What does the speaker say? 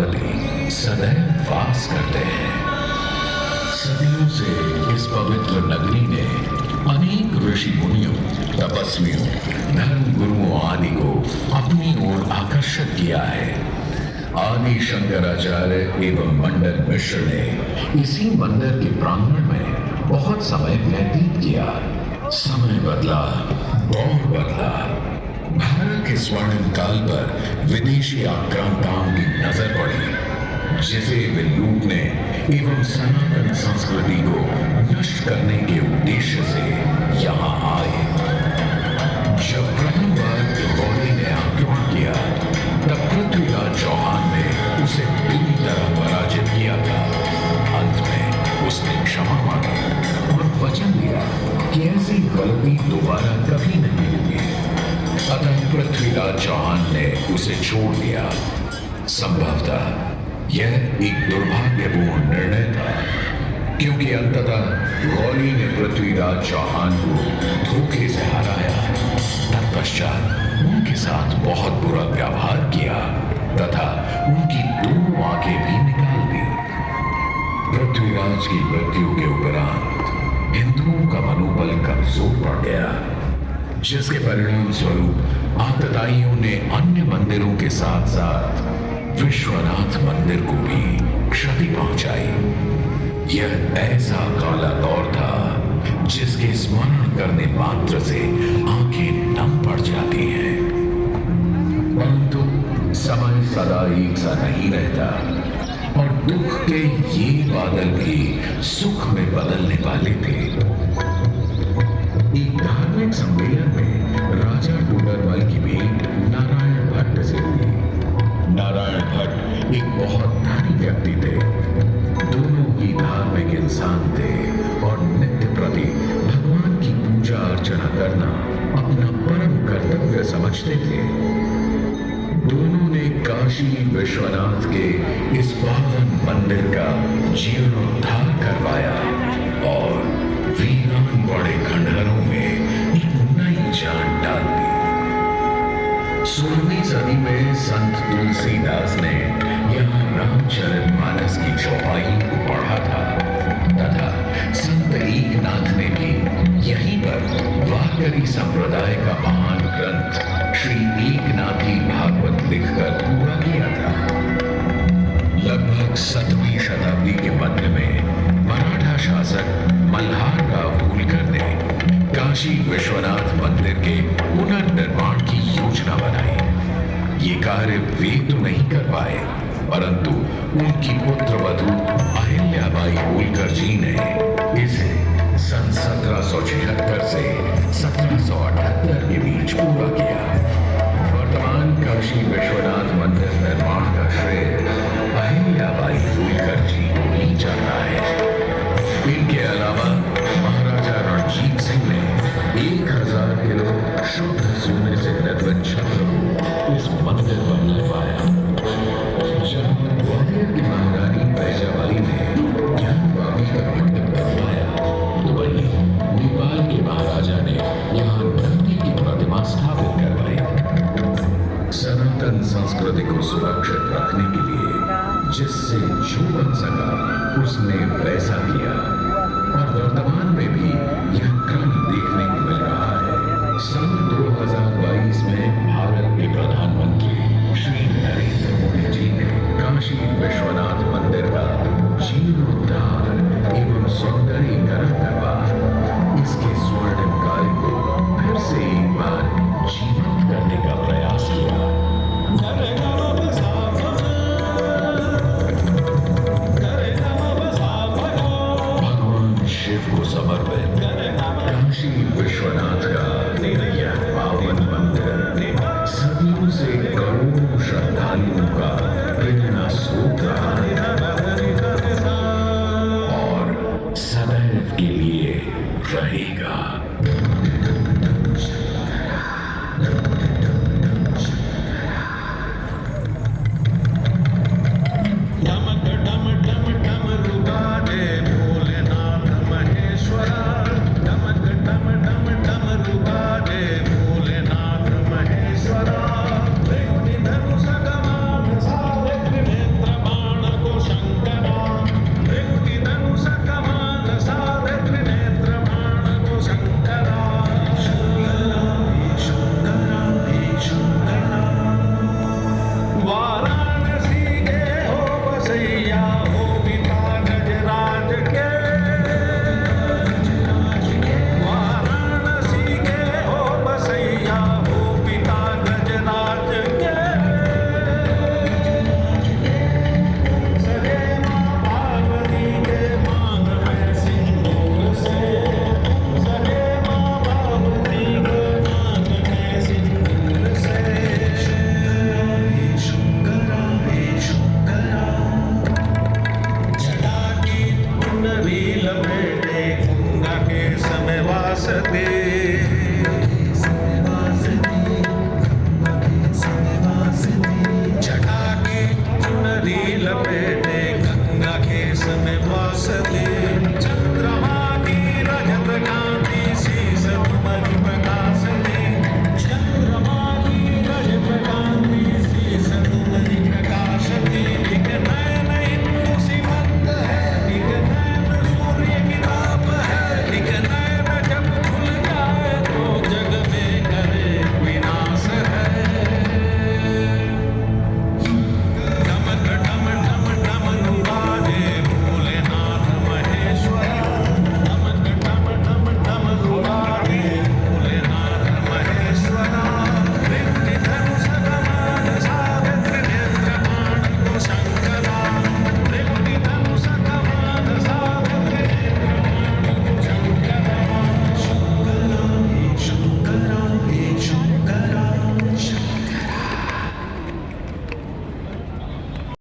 पार्वती सदैव वास करते हैं। सदियों से इस पवित्र नगरी ने अनेक ऋषि मुनियों, तपस्वियों, धर्म गुरुओं आदि को अपनी ओर आकर्षित किया है। आदि शंकराचार्य एवं मंडन मिश्र ने इसी मंदिर के प्रांगण में बहुत समय व्यतीत किया। समय बदला, दौर बदला। भारत के स्वर्णिम काल पर विदेशी आक्रांताओं की नजर पड़ी, जिसे वे लूटने एवं सनातन संस्कृति को नष्ट करने के उद्देश्य से यहाँ आए। जब प्रथम बार गौरी ने आक्रमण किया, तब पृथ्वीराज चौहान ने उसे पूरी तरह पराजित किया था। अंत में उसने क्षमा मांगी और वचन दिया कि ऐसी गलती दोबारा कभी नहीं होगी। अतः पृथ्वीराज चौहान ने उसे छोड़ दिया। संभवतः यह एक दुर्भाग्यपूर्ण निर्णय था, क्योंकि अंततः गौरी ने पृथ्वीराज चौहान को धोखे से हराया। तत्पश्चात उनके साथ बहुत बुरा व्यवहार किया तथा उनकी दोनों आंखें भी निकाल दी। पृथ्वीराज की मृत्यु के उपरांत हिंदुओं का मनोबल कमजोर पड़ गया, जिसके परिणाम स्वरूप आतताइयों ने अन्य मंदिरों के साथ साथ विश्वनाथ मंदिर को भी क्षति पहुंचाई। यह ऐसा काला दौर था जिसके स्मरण करने मात्र से आंखें नम पड़ जाती हैं। परंतु समय सदा एक सा नहीं रहता और दुख के ये बादल भी सुख में बदलने वाले थे। एक धार्मिक सम्मेलन में राजा टोडरमल की भेंट नारायण भट्ट से हुई। नारायण भट्ट एक बहुत धनी व्यक्ति थे। दोनों ही धार्मिक इंसान थे और नित्य प्रति भगवान की पूजा अर्चना करना अपना परम कर्तव्य समझते थे। दोनों ने काशी विश्वनाथ के इस पावन मंदिर का जीर्णोद्धार करवाया और वीरान बड़े खंडहरों में एक नई जान डाल दी। 16वीं सदी में संत तुलसीदास ने यहाँ रामचरितमानस की चौपाई को पढ़ा था तथा संत एकनाथ ने भी यहीं पर वारकरी संप्रदाय का महान ग्रंथ श्री एकनाथी भागवत लिखकर पूरा किया था। लगभग 7वीं शताब्दी के मध्य में मराठा शासक मल्हार राव होलकर ने काशी विश्वनाथ मंदिर के पुनर्निर्माण की योजना बनाई। ये कार्य वे तो नहीं कर पाए, परंतु उनकी पुत्रवधू अहिल्याबाई होलकर जी ने इसे सन 1776 से 1778 के बीच पूरा किया। वर्तमान काशी विश्वनाथ मंदिर निर्माण का श्रेय अहिल्याबाई होलकर जी को ही जाता है। इनके अलावा महाराजा रणजीत सिंह ने 1000 किलो शुद्ध सोने से निर्मित छत्र को इस मंदिर पर लगवाया। जहां ग्वालियर की महारानी बैजाबाई ने ज्ञानवापी का मंदिर बनवाया, तो वहीं नेपाल के महाराजा ने यहाँ नंदी की प्रतिमा स्थापित करवाई। सनातन संस्कृति को सुरक्षित रखने के लिए जिससे जो बन सका उसने वैसा किया और वर्तमान में भी यह क्रम देखने को मिल रहा है। सन 2022 में भारत के प्रधानमंत्री श्री नरेंद्र मोदी जी ने काशी विश्वनाथ